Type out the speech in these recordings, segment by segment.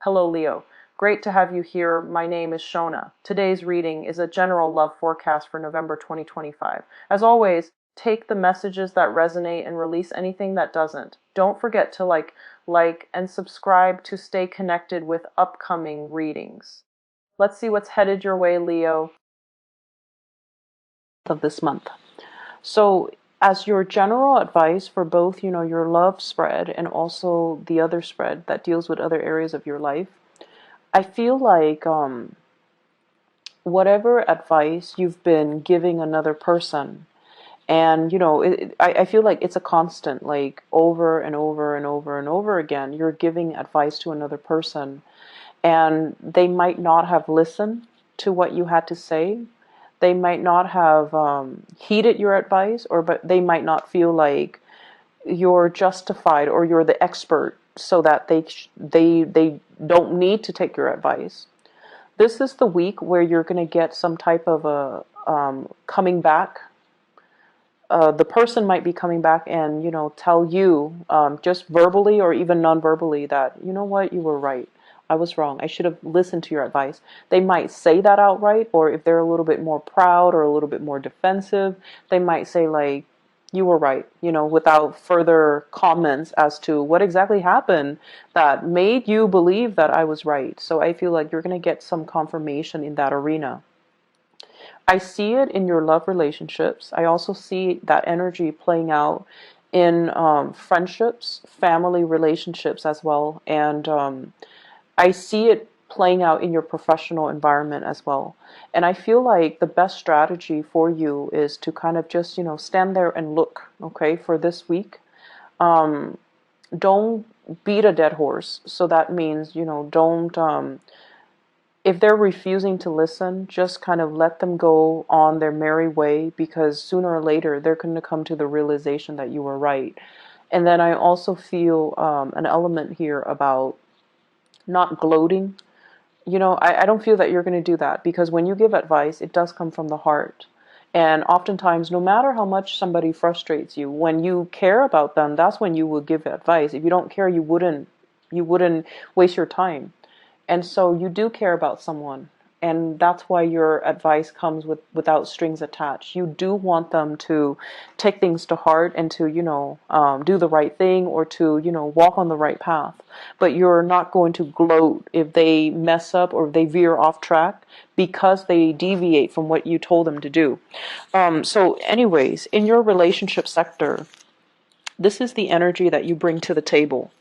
Hello, Leo. Great to have you here. My name is Shona. Today's reading is a general love forecast for November 2025. As always, take the messages that resonate and release anything that doesn't. Don't forget to like, and subscribe to stay connected with upcoming readings. Let's see what's headed your way, Leo, of this month. So, as your general advice for both, your love spread and also the other spread that deals with other areas of your life, I feel like whatever advice you've been giving another person, and I feel like it's a constant, like over and over and over and over again, you're giving advice to another person, and they might not have listened to what you had to say. They might not have heeded your advice, but they might not feel like you're justified or you're the expert, so that they don't need to take your advice. This is the week where you're going to get some type of a coming back. The person might be coming back and tell you just verbally or even non-verbally that, you know what, you were right. I was wrong. I should have listened to your advice. They might say that outright, or if they're a little bit more proud or a little bit more defensive, they might say like, you were right, without further comments as to what exactly happened that made you believe that I was right. So I feel like you're going to get some confirmation in that arena. I see it in your love relationships. I also see that energy playing out in friendships, family relationships as well. And I see it playing out in your professional environment as well. And I feel like the best strategy for you is to kind of just, stand there and look, okay, for this week. Don't beat a dead horse. So that means, don't, if they're refusing to listen, just kind of let them go on their merry way, because sooner or later they're going to come to the realization that you were right. And then I also feel an element here about not gloating. I don't feel that you're going to do that, because when you give advice, it does come from the heart. And oftentimes, no matter how much somebody frustrates you, when you care about them, that's when you will give advice. If you don't care, you wouldn't waste your time. And so you do care about someone. And that's why your advice comes without strings attached. You do want them to take things to heart and to, do the right thing, or to, walk on the right path. But you're not going to gloat if they mess up or if they veer off track because they deviate from what you told them to do. So anyways, in your relationship sector, this is the energy that you bring to the table.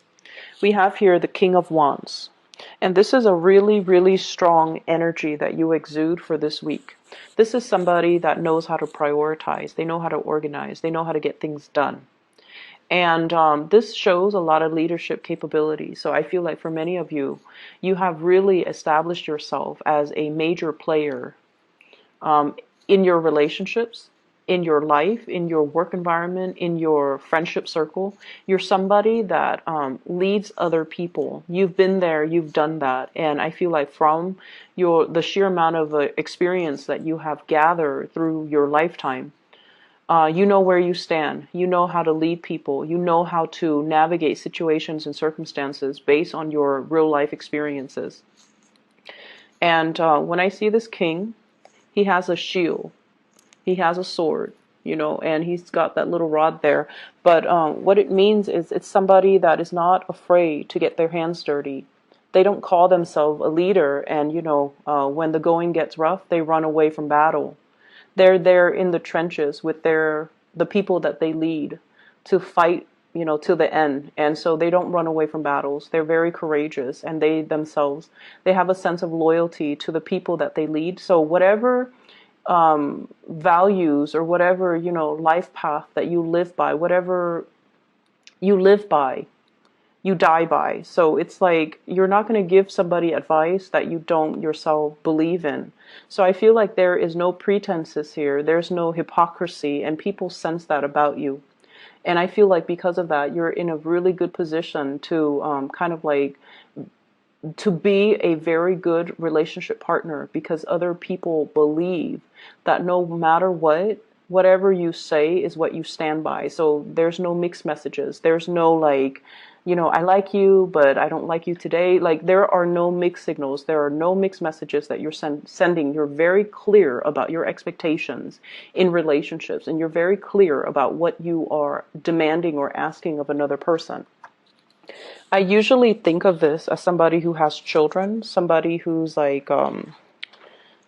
We have here the King of Wands. And this is a really, really strong energy that you exude for this week. This is somebody that knows how to prioritize. They know how to organize. They know how to get things done. And this shows a lot of leadership capability. So I feel like for many of you, you have really established yourself as a major player in your relationships, in your life, in your work environment, in your friendship circle. You're somebody that leads other people. You've been there, you've done that. And I feel like from the sheer amount of experience that you have gathered through your lifetime, you know where you stand. You know how to lead people. You know how to navigate situations and circumstances based on your real life experiences. And when I see this king, he has a shield. He has a sword, and he's got that little rod there. But what it means is it's somebody that is not afraid to get their hands dirty. They don't call themselves a leader, and, when the going gets rough, they run away from battle. They're there in the trenches with the people that they lead to fight, to the end. And so they don't run away from battles. They're very courageous, and they themselves, they have a sense of loyalty to the people that they lead. So whatever values or whatever, life path that you live by, whatever you live by, you die by. So it's like you're not going to give somebody advice that you don't yourself believe in. So I feel like there is no pretenses here. There's no hypocrisy, and people sense that about you. And I feel like because of that, you're in a really good position to kind of like to be a very good relationship partner, because other people believe that no matter what, whatever you say is what you stand by. So there's no mixed messages. There's no like I like you, but I don't like you today. Like, there are no mixed signals. There are no mixed messages that you're sending. You're very clear about your expectations in relationships, and you're very clear about what you are demanding or asking of another person. I usually think of this as somebody who has children, somebody who's like,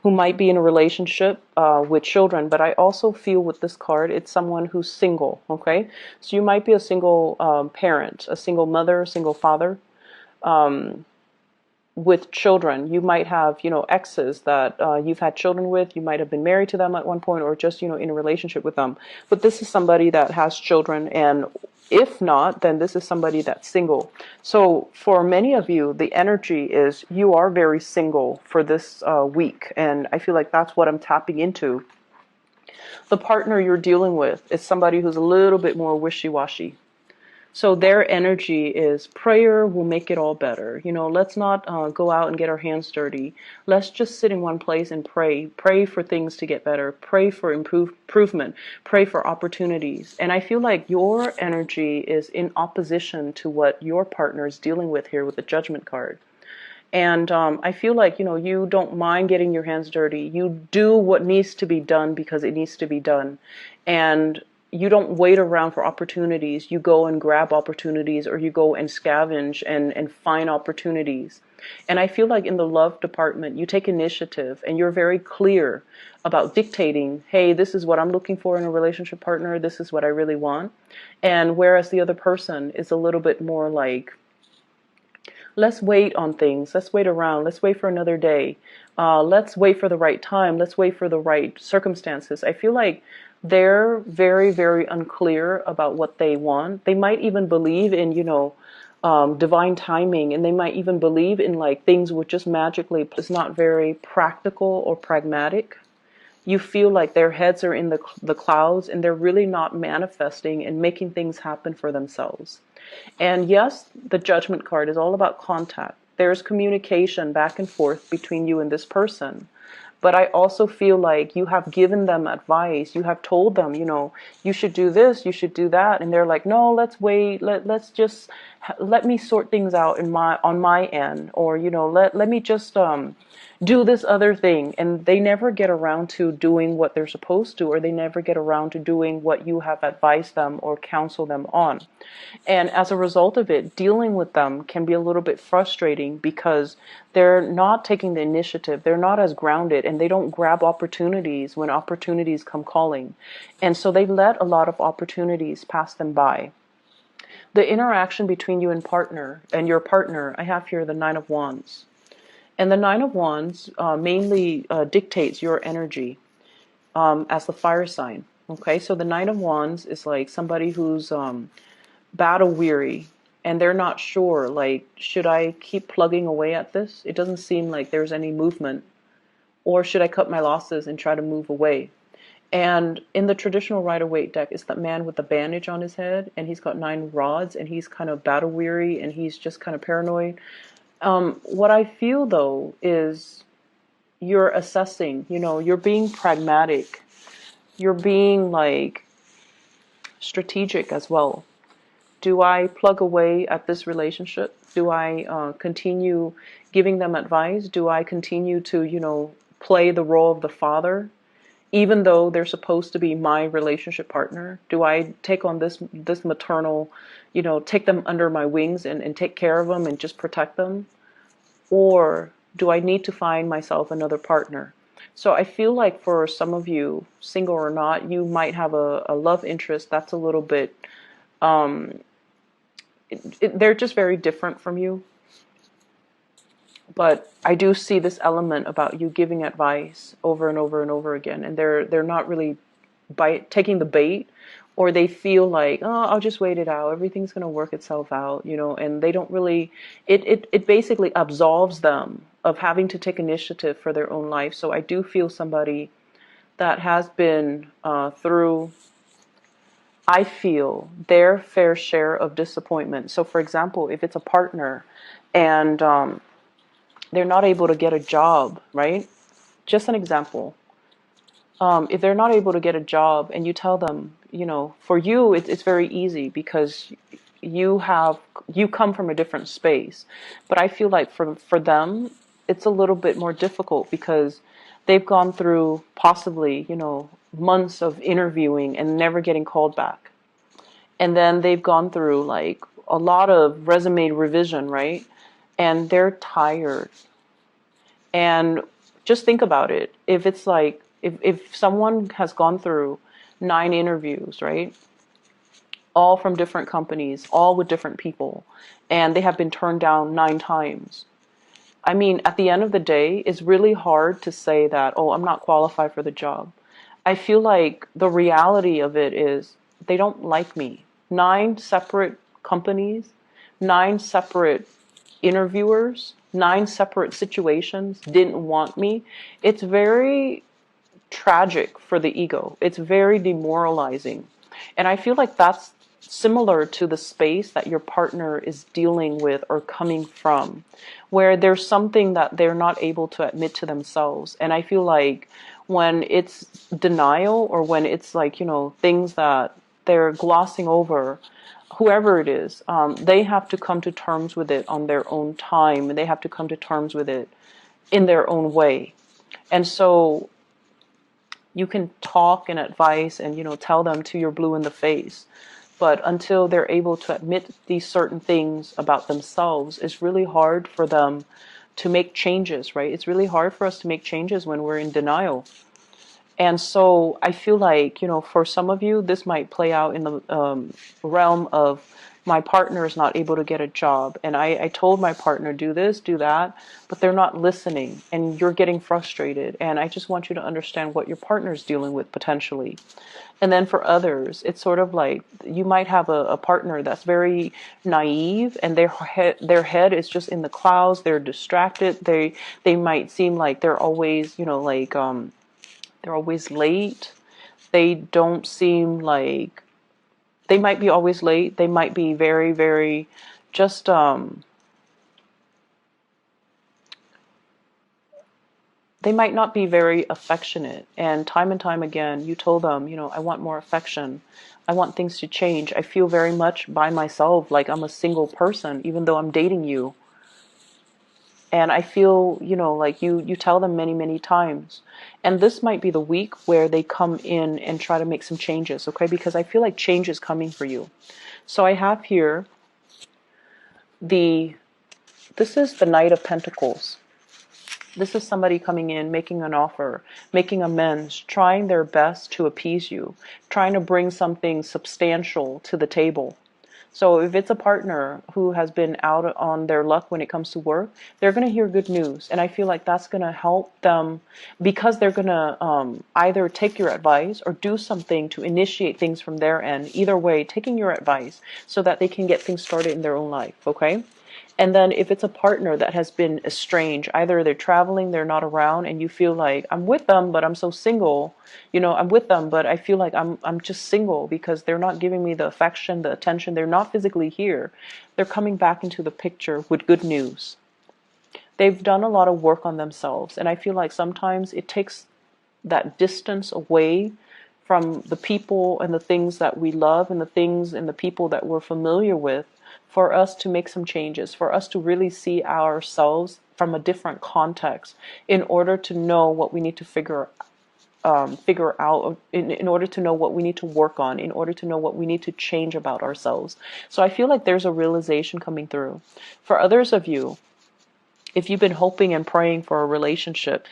who might be in a relationship with children, but I also feel with this card, it's someone who's single, okay? So you might be a single parent, a single mother, a single father with children. You might have, exes that you've had children with. You might have been married to them at one point or just, in a relationship with them. But this is somebody that has children, and if not, then this is somebody that's single. So for many of you, the energy is you are very single for this week. And I feel like that's what I'm tapping into. The partner you're dealing with is somebody who's a little bit more wishy-washy. So their energy is prayer will make it all better. Let's not go out and get our hands dirty. Let's just sit in one place and pray. Pray for things to get better. Pray for improvement. Pray for opportunities. And I feel like your energy is in opposition to what your partner is dealing with here with the Judgment card. And I feel like, you don't mind getting your hands dirty. You do what needs to be done because it needs to be done. And you don't wait around for opportunities. You go and grab opportunities, or you go and scavenge and find opportunities. And I feel like in the love department, you take initiative and you're very clear about dictating, hey, this is what I'm looking for in a relationship partner. This is what I really want. And whereas the other person is a little bit more like, let's wait on things. Let's wait around. Let's wait for another day. Let's wait for the right time. Let's wait for the right circumstances. I feel like they're very, very unclear about what they want. They might even believe in, divine timing, and they might even believe in like things would just magically. It's not very practical or pragmatic. You feel like their heads are in the clouds, and they're really not manifesting and making things happen for themselves. And yes, the Judgment card is all about contact. There's communication back and forth between you and this person. But I also feel like you have given them advice. You have told them, you should do this, you should do that. And they're like, no, let's wait. Let's just let me sort things out on my end. Or, let me just do this other thing. And they never get around to doing what they're supposed to, or they never get around to doing what you have advised them or counseled them on. And as a result of it, dealing with them can be a little bit frustrating because they're not taking the initiative. They're not as grounded, and they don't grab opportunities when opportunities come calling. And so they let a lot of opportunities pass them by. The interaction between you and your partner, I have here the Nine of Wands. And the Nine of Wands mainly dictates your energy as the fire sign. Okay, so the Nine of Wands is like somebody who's battle weary, and they're not sure, like, should I keep plugging away at this? It doesn't seem like there's any movement. Or should I cut my losses and try to move away? And in the traditional Rider-Waite deck, it's that man with the bandage on his head, and he's got 9 rods, and he's kind of battle weary, and he's just kind of paranoid. What I feel, though, is you're assessing, you're being pragmatic. You're being, like, strategic as well. Do I plug away at this relationship? Do I continue giving them advice? Do I continue to, play the role of the father, even though they're supposed to be my relationship partner? Do I take on this maternal, take them under my wings and take care of them and just protect them? Or do I need to find myself another partner? So I feel like for some of you, single or not, you might have a love interest that's a little bit, they're just very different from you. But I do see this element about you giving advice over and over and over again, and they're not really taking the bait, or they feel like, oh, I'll just wait it out. Everything's going to work itself out, and they don't really, it basically absolves them of having to take initiative for their own life. So I do feel somebody that has been through, I feel, their fair share of disappointment. So for example, if it's a partner and they're not able to get a job, right? Just an example. If they're not able to get a job and you tell them, for you, it's very easy because you come from a different space. But I feel like for them, it's a little bit more difficult because they've gone through possibly, months of interviewing and never getting called back. And then they've gone through like a lot of resume revision, right? And they're tired. And just think about it. If it's like, if someone has gone through 9 interviews, right? All from different companies, all with different people, and they have been turned down 9 times. I mean, at the end of the day, it's really hard to say that, oh, I'm not qualified for the job. I feel like the reality of it is they don't like me. 9 separate companies, 9 separate interviewers, 9 separate situations didn't want me. It's very tragic for the ego. It's very demoralizing. And I feel like that's similar to the space that your partner is dealing with or coming from, where there's something that they're not able to admit to themselves. And I feel like when it's denial, or when it's like, things that they're glossing over, whoever it is, they have to come to terms with it on their own time, and they have to come to terms with it in their own way. And so you can talk and advise and, tell them till you're blue in the face. But until they're able to admit these certain things about themselves, it's really hard for them to make changes, right? It's really hard for us to make changes when we're in denial. And so I feel like, for some of you, this might play out in the realm of, my partner is not able to get a job. And I told my partner, do this, do that, but they're not listening, and you're getting frustrated. And I just want you to understand what your partner is dealing with potentially. And then for others, it's sort of like you might have a partner that's very naive, and their head is just in the clouds. They're distracted. They might seem like they're always, they're always late. They don't seem like, they might be always late. They might be very, very just, they might not be very affectionate. And time again, you told them, I want more affection. I want things to change. I feel very much by myself, like I'm a single person, even though I'm dating you. And I feel, like you tell them many, many times. And this might be the week where they come in and try to make some changes, okay? Because I feel like change is coming for you. So I have here this is the Knight of Pentacles. This is somebody coming in, making an offer, making amends, trying their best to appease you, trying to bring something substantial to the table. So if it's a partner who has been out on their luck when it comes to work, they're going to hear good news. And I feel like that's going to help them, because they're going to either take your advice or do something to initiate things from their end. Either way, taking your advice so that they can get things started in their own life, okay? And then if it's a partner that has been estranged, either they're traveling, they're not around, and you feel like, I'm with them, but I'm so single. I'm with them, but I feel like I'm just single because they're not giving me the affection, the attention. They're not physically here. They're coming back into the picture with good news. They've done a lot of work on themselves, and I feel like sometimes it takes that distance away from the people and the things that we love and the things and the people that we're familiar with, for us to make some changes, for us to really see ourselves from a different context, in order to know what we need to figure out, in order to know what we need to work on, in order to know what we need to change about ourselves. So I feel like there's a realization coming through. For others of you, if you've been hoping and praying for a relationship,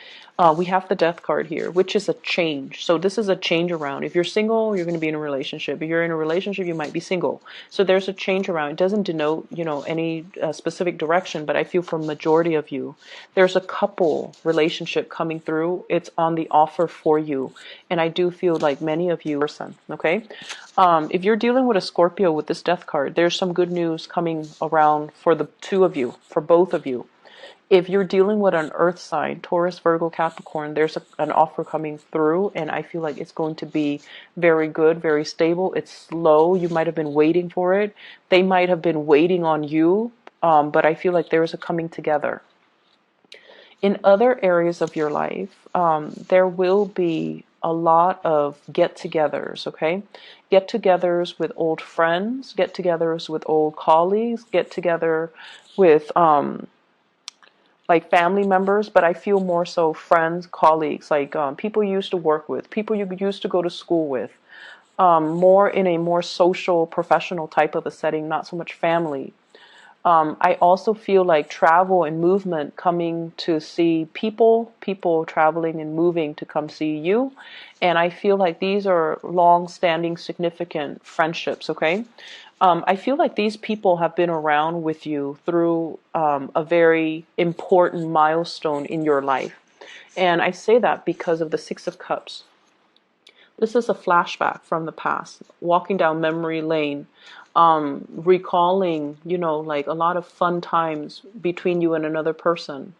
we have the Death card here, which is a change. So this is a change around. If you're single, you're going to be in a relationship. If you're in a relationship, you might be single. So there's a change around. It doesn't denote, any specific direction, but I feel for majority of you, there's a couple relationship coming through. It's on the offer for you. And I do feel like many of you, person, okay? If you're dealing with a Scorpio with this Death card, there's some good news coming around for the two of you, for both of you. If you're dealing with an earth sign, Taurus, Virgo, Capricorn, there's an offer coming through, and I feel like it's going to be very good, very stable. It's slow. You might have been waiting for it. They might have been waiting on you, but I feel like there's a coming together. In other areas of your life, there will be a lot of get-togethers, okay? Get-togethers with old friends, get-togethers with old colleagues, get-together with like family members, but I feel more so friends, colleagues, like people you used to work with, people you used to go to school with, more in a more social, professional type of a setting, not so much family. I also feel like travel and movement, coming to see people traveling and moving to come see you. And I feel like these are long-standing, significant friendships, okay? I feel like these people have been around with you through a very important milestone in your life. And I say that because of the Six of Cups. This is a flashback from the past, walking down memory lane, recalling, like a lot of fun times between you and another person.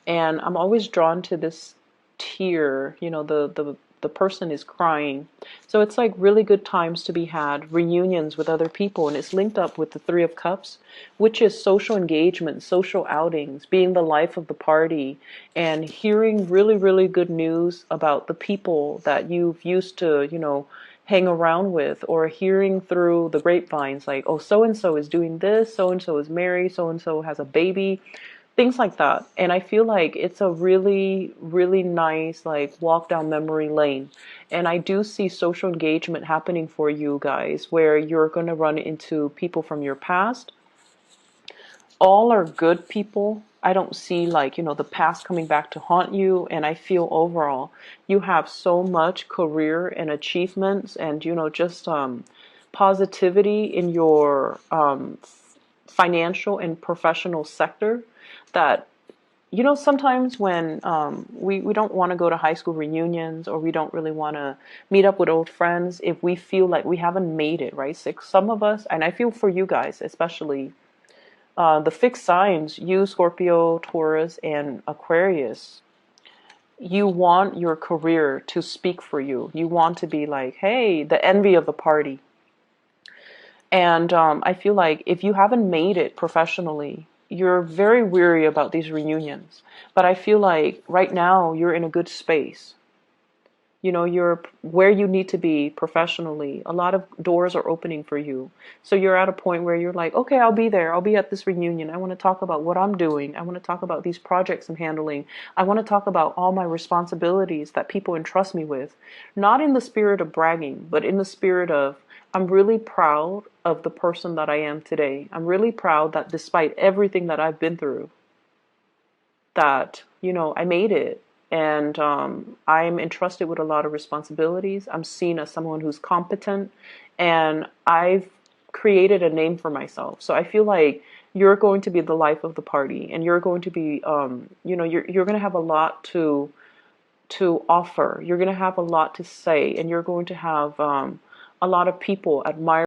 And I'm always drawn to this tear, the person is crying. So it's like really good times to be had, reunions with other people, and it's linked up with the Three of Cups, which is social engagement, social outings, being the life of the party, and hearing really, really good news about the people that you've used to, hang around with, or hearing through the grapevines like, oh, so and so is doing this, so and so is married, so and so has a baby, things like that. And I feel like it's a really, really nice like walk down memory lane. And I do see social engagement happening for you guys, where you're going to run into people from your past. All are good people. I don't see like, the past coming back to haunt you. And I feel overall you have so much career and achievements and, just positivity in your financial and professional sector, that sometimes when we don't want to go to high school reunions, or we don't really want to meet up with old friends if we feel like we haven't made it, right? So some of us, and I feel for you guys especially, the fixed signs, you, Scorpio, Taurus, and Aquarius, you want your career to speak for you. You want to be like, hey, the envy of the party. And I feel like if you haven't made it professionally, you're very weary about these reunions. But I feel like right now you're in a good space. You're where you need to be professionally. A lot of doors are opening for you. So you're at a point where you're like, okay, I'll be there. I'll be at this reunion. I want to talk about what I'm doing. I want to talk about these projects I'm handling. I want to talk about all my responsibilities that people entrust me with. Not in the spirit of bragging, but in the spirit of, I'm really proud of the person that I am today. I'm really proud that despite everything that I've been through, that, I made it. And I'm entrusted with a lot of responsibilities. I'm seen as someone who's competent, and I've created a name for myself. So I feel like you're going to be the life of the party, and you're going to be, you're going to have a lot to offer. You're going to have a lot to say, and you're going to have a lot of people admire